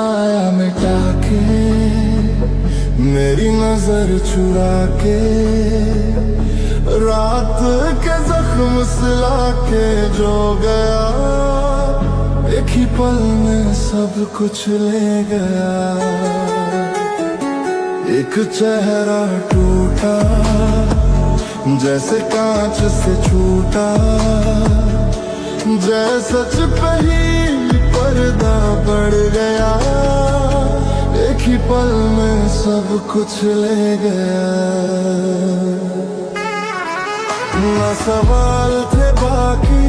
साया मिटा के, मेरी नजर चुरा के, रात के जख्म सिला के जो गया, एक ही पल में सब कुछ ले गया। एक चेहरा टूटा जैसे कांच से छूटा, जैसे सच पे ही पर्दा पड़ गया, एक ही पल में सब कुछ ले गया। ना सवाल थे बाकी,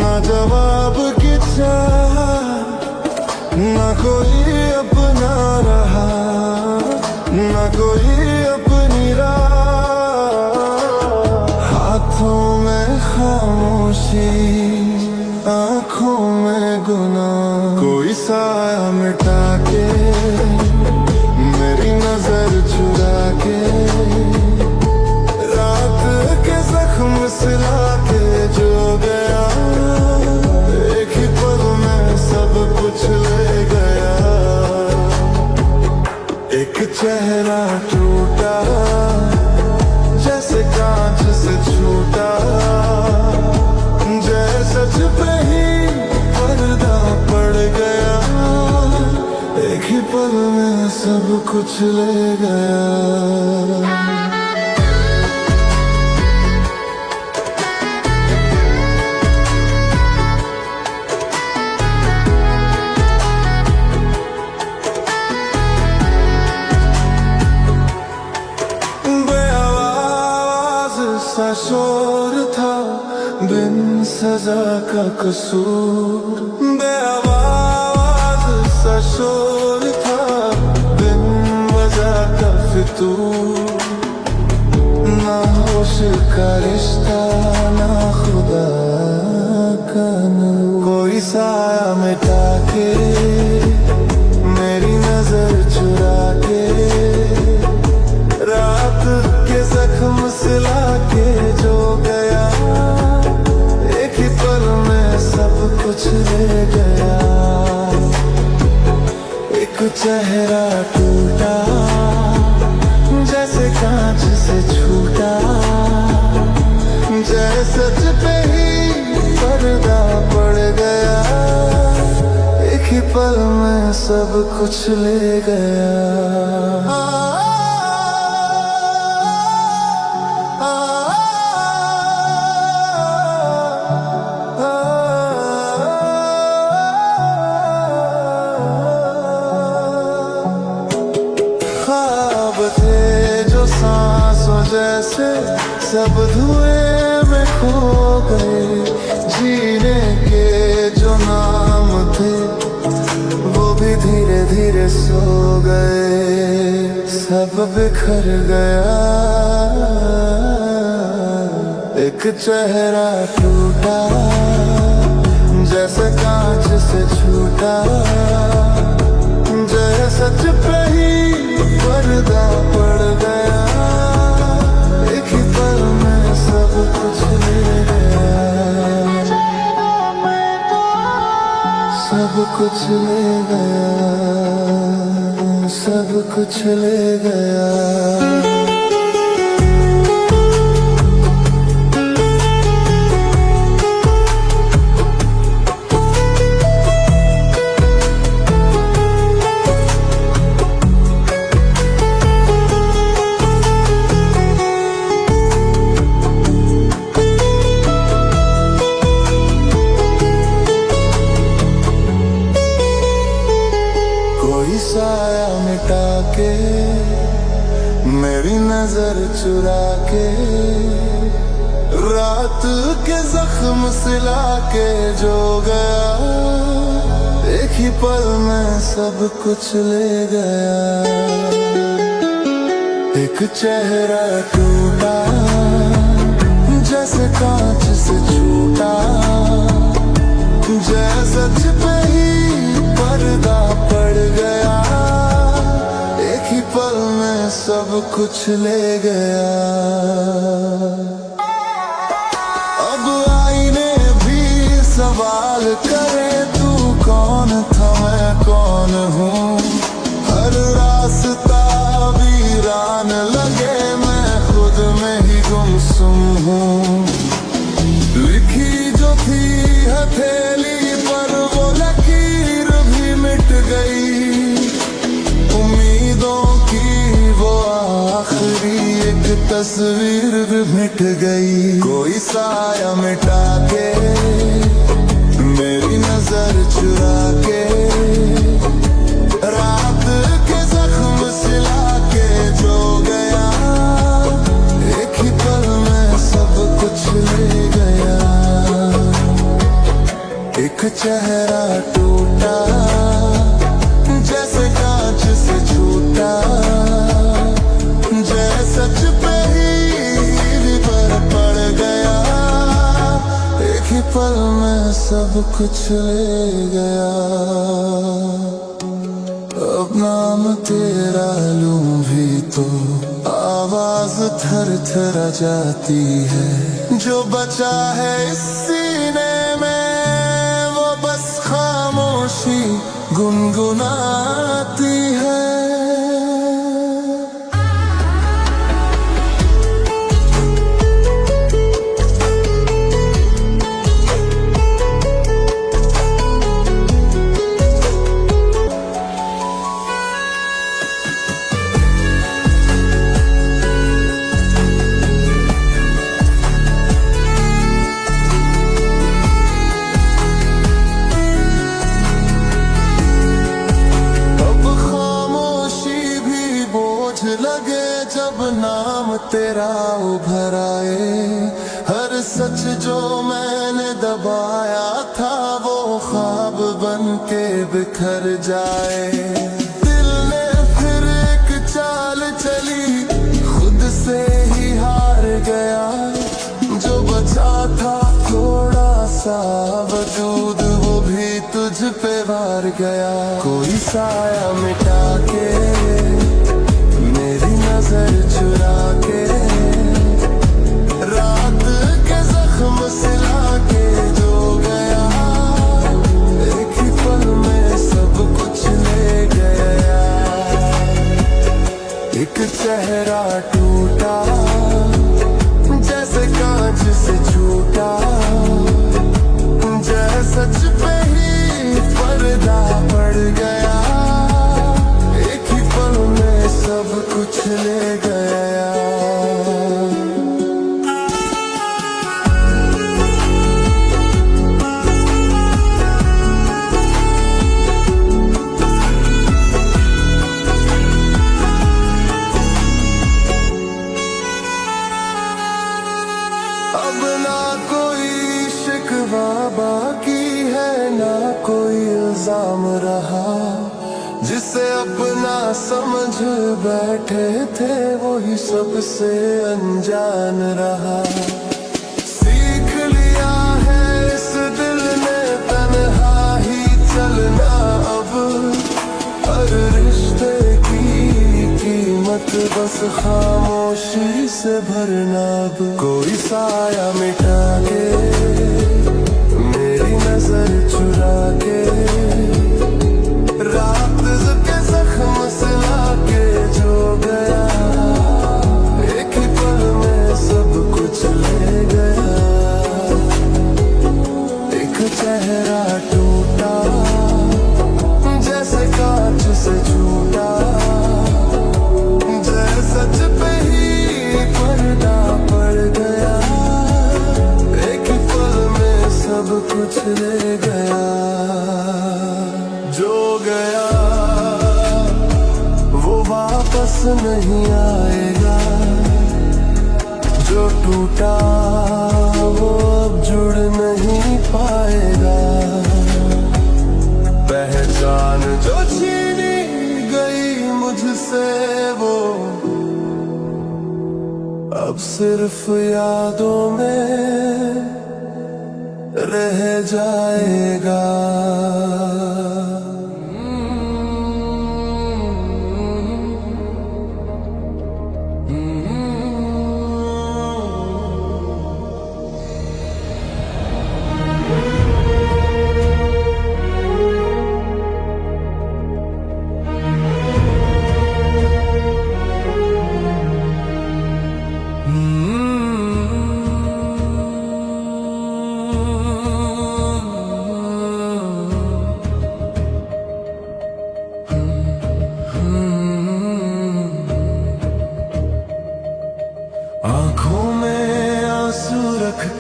ना जवाब की चाह, ना कोई अपना रहा, ना कोई अपनी राह। हाथों में खामोशी, आँखों में गुनाह, कोई साया मिटा के, मेरी नजर चुरा के, रात के जख्म सिला के जो गया, एक ही पल में सब कुछ ले गया। एक चेहरा टूटा जैसे कांच से छूटा, जैसे सच पे ही पर्दा पड़ गया, एक ही पल में सब कुछ ले गया। सा शोर था बिन सजा का कसूर, बेआवाज सा शोर था बिन वजह का फितूर। ना होश का रिश्ता, ना खुदा का नूर, कोई साया मिटा के, मेरी नजर चुरा के, रात के जख्म सिला के जो गया, एक ही पल में सब कुछ ले गया। एक चेहरा टूटा जैसे कांच से छूटा, जैसे सच पे ही पर्दा पड़ गया, एक ही पल में सब कुछ ले गया। ख्वाब थे जो सांसों जैसे सब धुएं में खो गए, जीने के जो नाम थे वो भी धीरे धीरे सो गए, सब बिखर गया। एक चेहरा टूटा जैसे कांच से छूटा, जैसे सच पे ही पर्दा पड़ गया, एक ही पल में सब कुछ ले गया, सब कुछ ले गया, सब कुछ ले गया। कोई साया मिटा के, मेरी नजर चुरा के, रात के जख्म सिला के जो गया, एक ही पल में सब कुछ ले गया। एक चेहरा टूटा जैसे कांच से छूटा, जैसे सच पे ही पर्दा पड़ गया, एक ही पल में सब कुछ ले गया। अब आईने भी सवाल करे, तू कौन था मैं गई। कोई साया मिटा के, मेरी नजर चुरा के, रात के जख्म सिला के जो गया, एक ही पल में सब कुछ ले गया। एक चेहरा टूटा जैसे कांच से छूटा, जैसे सच पे ही पर पड़ गया, एक ही पल में सब कुछ ले गया। अब नाम तेरा लूं भी तो आवाज थर थर जाती है। जो बचा है इस सीने में वो बस खामोशी गुनगुनाती है। लगे जब नाम तेरा उभर आए, हर सच जो मैंने दबाया था वो ख्वाब बन के बिखर जाए। दिल ने फिर एक चाल चली, खुद से ही हार गया। जो बचा था थोड़ा सा वजूद वो भी तुझ पे वार गया। कोई साया मिटा के, मेरी नजर चुरा के, रात के जख्म सिला के जो गया, एक ही पल में सब कुछ ले गया। एक चेहरा टूटा जैसे कांच से छूटा, जैसे सच पे ही पर्दा पड़ गया, एक ही पल में सब कुछ ले गया। अब ना कोई शिकवा बाकी है, ना कोई इल्जाम रहा। जिसे अपना समझ बैठे थे वही सबसे अनजान रहा। सीख लिया है इस दिल ने तन्हा ही चलना अब, हर रिश्ते की कीमत बस खामोशी से भरना। अब कोई साया मिटा के, मेरी नजर चुरा के, रात के जख्म सिला के जो गया, एक ही पल में सब कुछ ले गया। एक चेहरा टूटा जैसे कांच से छूटा, जैसे सच पे ही पर्दा पड़ गया, एक ही पल में सब कुछ ले गया। जो गया वो वापस नहीं आएगा, जो टूटा वो अब जुड़ नहीं पाएगा। पहचान जो छीनी गई मुझसे वो अब सिर्फ यादों में रह जाएगा।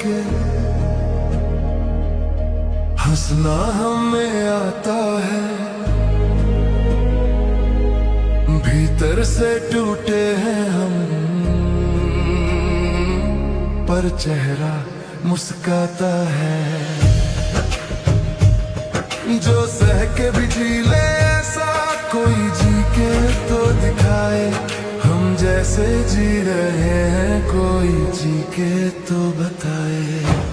के हंसना हमें आता है, भीतर से टूटे हैं हम, पर चेहरा मुस्काता है। जो सह के भी जी ले ऐसा कोई जी के तो दिखाए, हम जैसे जी रहे हैं कोई जी के तो बताए।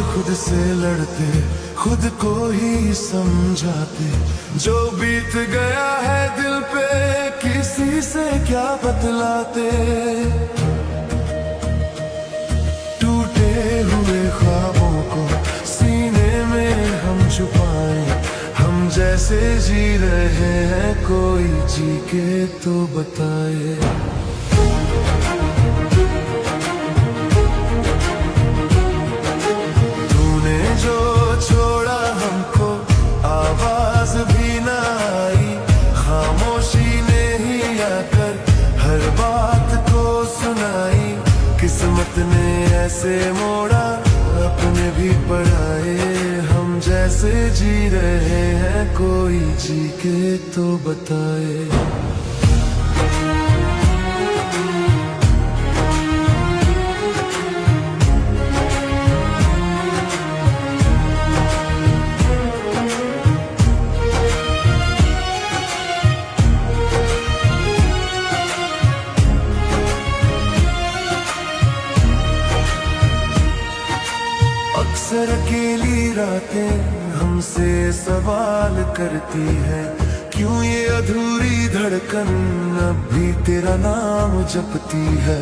खुद से लड़ते, खुद को ही समझाते, जो बीत गया है दिल पे किसी से क्या बतलाते। टूटे हुए ख्वाबों को सीने में हम छुपाए, हम जैसे जी रहे हैं कोई जी के तो बताए। छोड़ा हमको आवाज भी ना आई, खामोशी ने ही आकर हर बात को सुनाई। किस्मत ने ऐसे मोड़ा अपने भी पढ़ाए, हम जैसे जी रहे हैं कोई जी के तो बताए। अक्सर अकेली रातें हमसे सवाल करती है, क्यों ये अधूरी धड़कन अब भी तेरा नाम जपती है।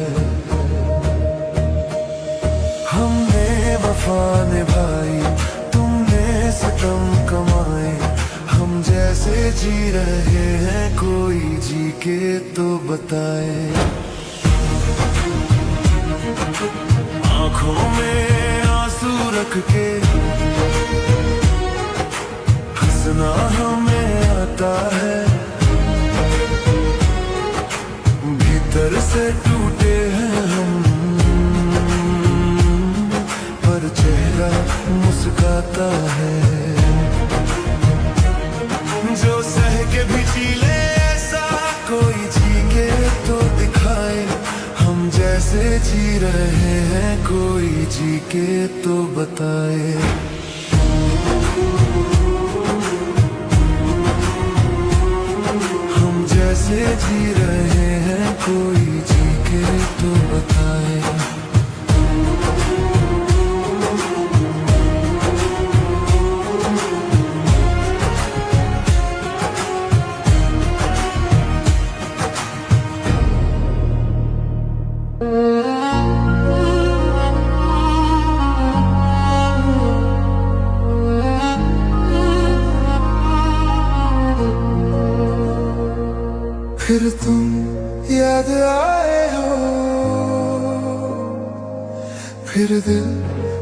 हमने वफा निभाई, तुमने सितम कमाए, हम जैसे जी रहे हैं कोई जी के तो बताए। आँखों में रख के हंसना हमें आता है, भीतर से टूटे हैं हम, पर चेहरा मुस्काता है। जो सह के भी जी ले ऐसा कोई जी के तो दिखाए, हम जैसे जी रहे हैं कोई जी के तो बताए। हम जैसे जी रहे हैं कोई जी के तो बताए। फिर तुम याद आए हो, फिर दिल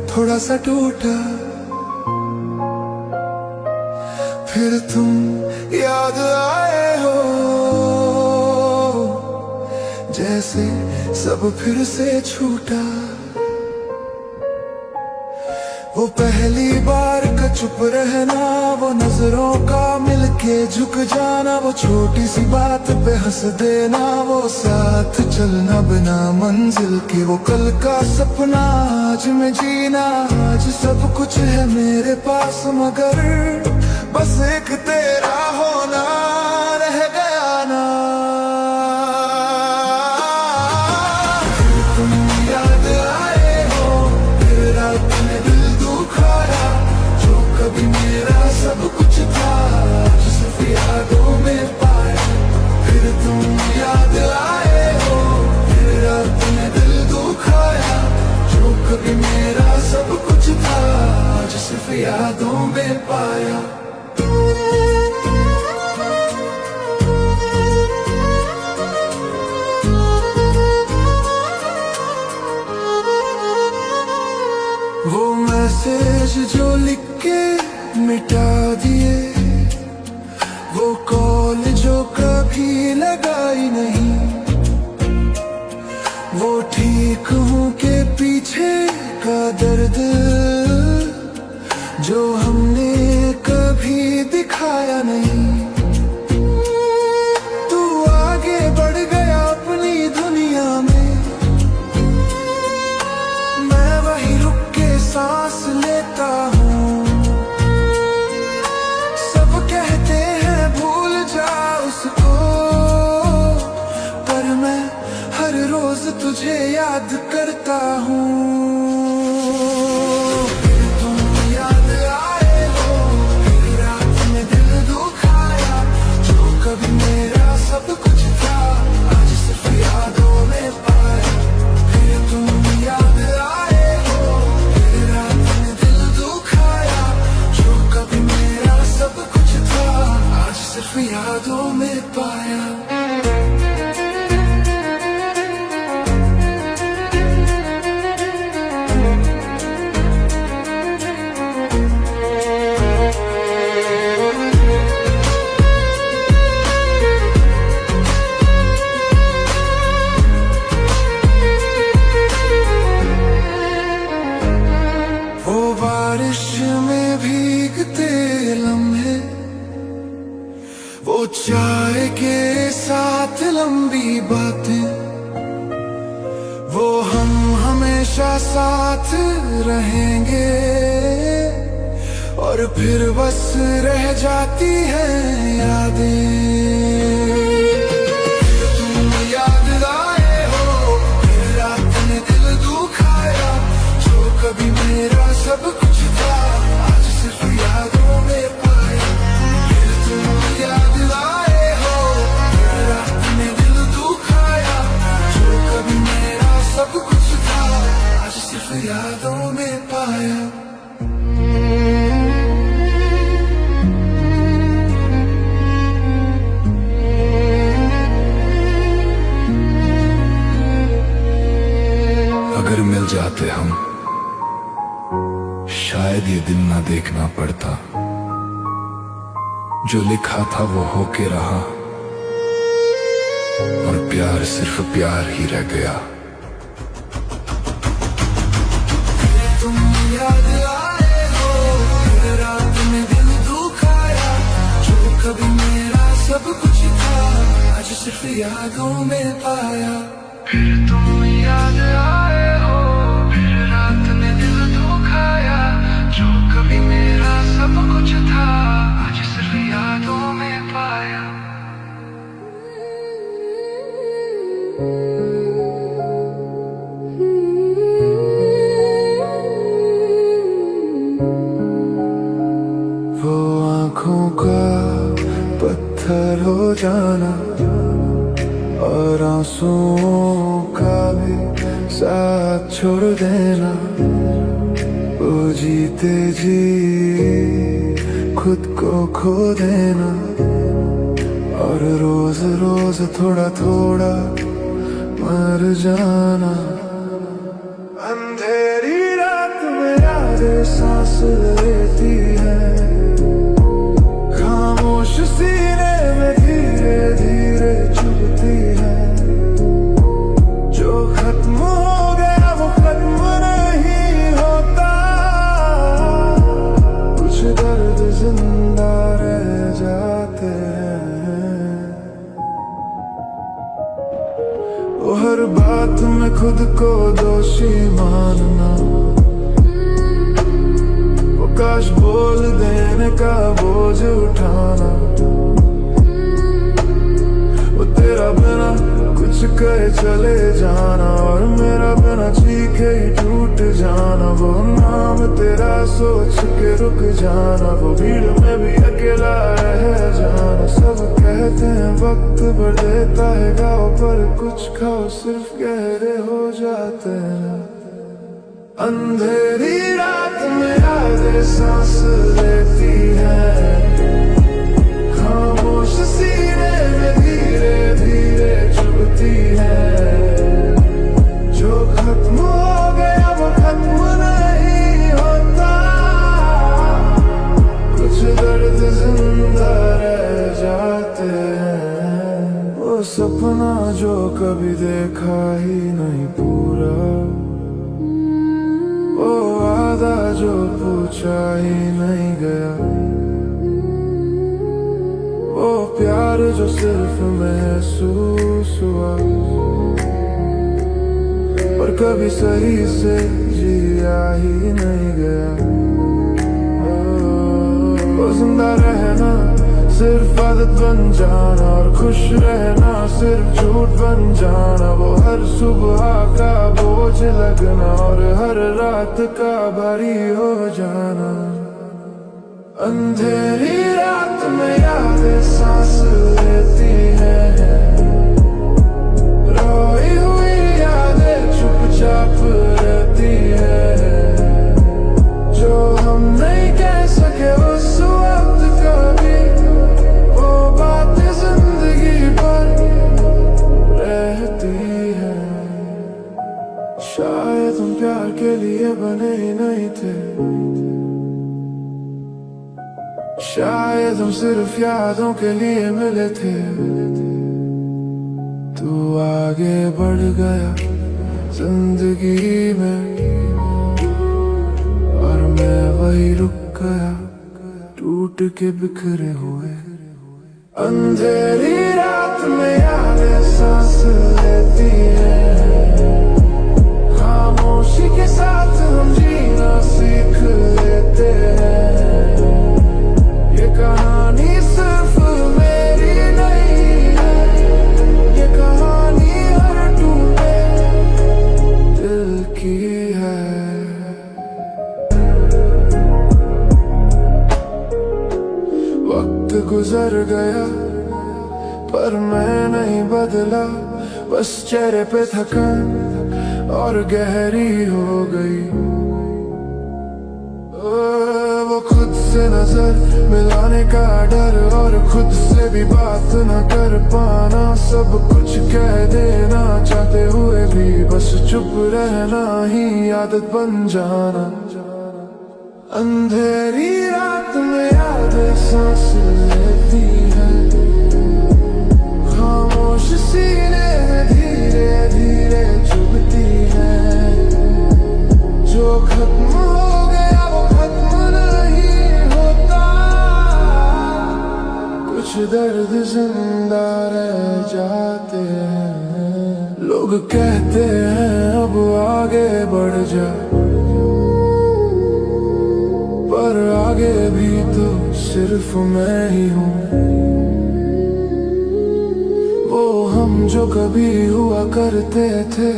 थोड़ा सा टूटा, फिर तुम याद आए हो, जैसे सब फिर से छूटा। वो पहली बार का चुप रहना, वो नजरों का मिलके झुक जाना, वो छोटी सी बात पे हंस देना, वो साथ चलना बिना मंजिल के, वो कल का सपना आज में जीना। आज सब कुछ है मेरे पास मगर बस एक तेरा होना रह गया ना। तुम याद आए हो, फिर रात में दिल दुखाया, जो कभी मेरा सब कुछ था सिर्फ यादों में पाया। फिर तुम याद आए हो, फिर रात में दिल दुखाया, जो कभी मेरा सब कुछ था लगाई नहीं। वो ठीक हूँ के पीछे का दर्द जो हमने कभी दिखाया नहीं। तू आगे बढ़ गया अपनी दुनिया में, मैं वहीं रुक के सांस लेता हूँ। सब कहते हैं भूल जा उसको, पर मैं हर रोज तुझे याद करता हूँ। तुम याद आए हो, फिर रात में दिल दुखाया, जो कभी मेरा सब कुछ था आज सिर्फ यादों में पाया। फिर तुम याद आए हो, फिर रात में दिल दुखाया, जो कभी मेरा सब कुछ था आज सिर्फ यादों में पाया। बारिश में भीगते लम्हे, वो चाय के साथ लंबी बातें, वो हम हमेशा साथ रहेंगे और फिर बस रह जाती है यादें। तुम याद आए हो, फिर रात में दिल दुखाया, जो कभी मेरा सब कुछ था आज सिर्फ यादों में पाया। फिर तुम याद आए हो, फिर रात में दिल दुखाया, जो कभी मेरा सब कुछ था आज सिर्फ यादों में पाया। अगर मिल जाते हम शायद ये दिन ना देखना पड़ता, जो लिखा था वो होके रहा और प्यार सिर्फ प्यार ही रह गया। तुम याद आए हो, फिर रात में दिल दुखाया, जो कभी मेरा सब कुछ था आज सिर्फ यादों में पाया। फिर तुम याद आए हो, फिर रात में दिल दुखाया, जो कभी मेरा सब कुछ था आज सिर्फ यादों में पाया। वो आँखों का पत्थर हो जाना और आंसुओं का भी साथ छोड़ देना, वो जीते जी खुद को खो देना और रोज रोज थोड़ा थोड़ा मर जाना। अंधेरी रात में यादें सांस लेती है, खामोश सीने में धीरे धीरे चुभती है। जो खत्म हो गया वो खत्म नहीं होता, कुछ दर्द जिंदा रह जाते हैं। वो हर बात में खुद को दोषी मानना, वो काश बोल देने का बोझ उठाना, वो तेरा बिना कुछ कहे चले जाना और मेरा बिना चीखे ही टूट जाना। वो नाम तेरा सोच के रुक जाना, वो भीड़ में भी अकेला रह जाना। सब कहते हैं वक्त भर देता है गाँव, पर कुछ खाओ सिर्फ गहरे हो जाते हैं। अंधेरी रात में यादें सांस लेती है, खामोश सीने में धीरे धीरे चुभती है। जो खत्म हो गया वो खत्म नहीं होता, कुछ दर्द जिंदा रह जाते हैं। ओ सपना जो कभी देखा ही नहीं पूरा, वो वादा जो पूछा ही नहीं गया, वो प्यार जो सिर्फ महसूस हुआ पर कभी सही से जिया ही नहीं गया। वो जिंदा रहना सिर्फ आदत बन जाना और खुश रहना सिर्फ झूठ बन जाना, वो हर सुबह का बोझ लगना और हर रात का भारी हो जाना। अंधेरी रात में यादें सांस लेती हैं, रोई हुई यादें चुपचाप रहती हैं, जो हम नहीं कह सके उस वक्त कभी, वो बातें जिंदगी भर रहती हैं। शायद हम प्यार के लिए बने ही नहीं थे, शायद हम सिर्फ यादों के लिए मिले थे। तू आगे बढ़ गया जिंदगी में और मैं वही रुक गया टूट के बिखरे हुए। अंधेरी रात में यादें सांस लेती हैं, खामोशी के साथ हम जीना सीख लेते हैं। ये कहानी सिर्फ मेरी नहीं है, ये कहानी हर टूटे दिल की है। वक्त गुजर गया पर मैं नहीं बदला, बस चेहरे पे थकान और गहरी हो गई। वो खुद से नजर मिलाने का डर और खुद से भी बात न कर पाना, सब कुछ कह देना चाहते हुए भी बस चुप रहना ही आदत बन जाना। अंधेरी रात में यादें सांस लेती हैं, खामोश सीने में धीरे धीरे चुभती हैं, जो खत्म हो गया वो खत्म नहीं होता, कुछ दर्द जिंदा रह जाते हैं। लोग कहते हैं अब आगे बढ़ जा, पर आगे भी तो सिर्फ मैं ही हूँ। वो हम जो कभी हुआ करते थे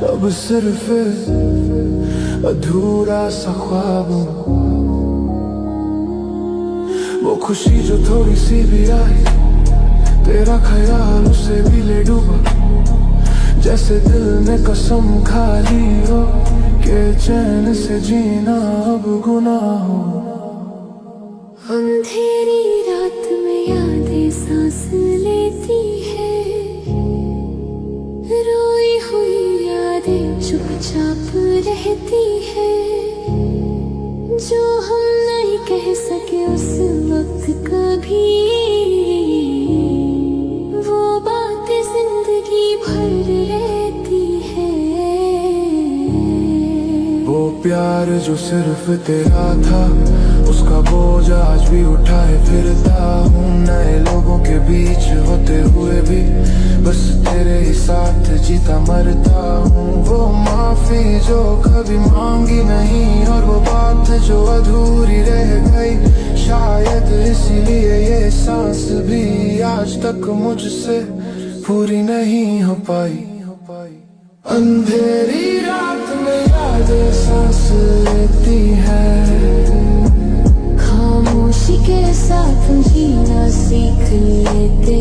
अब सिर्फ अधूरा सा ख्वाब हूँ। वो खुशी जो थोड़ी सी भी आई, तेरा ख्याल उसे भी ले डूबा, जैसे दिल ने कसम खा ली हो के चैन से जीना अब गुनाह हो। अंधेरी रात में यादें सांस लेती है, रोई हुई यादें चुपचाप रहती है, जो हम नहीं कह सके उस वक्त कभी, वो बातें जिंदगी भर रहती है। वो प्यार जो सिर्फ तेरा था, उसका बोझ आज भी उठाए फिरता हूँ। नए लोगों के बीच होते हुए भी बस तेरे ही साथ जीता मरता हूँ। वो माफी जो कभी मांगी नहीं और वो बात जो अधूरी रह गई, शायद इसीलिए ये सांस भी आज तक मुझसे पूरी नहीं हो पाई। अंधेरी रात में यादें सांस लेती है, खामोशी के साथ जीना सीख लेते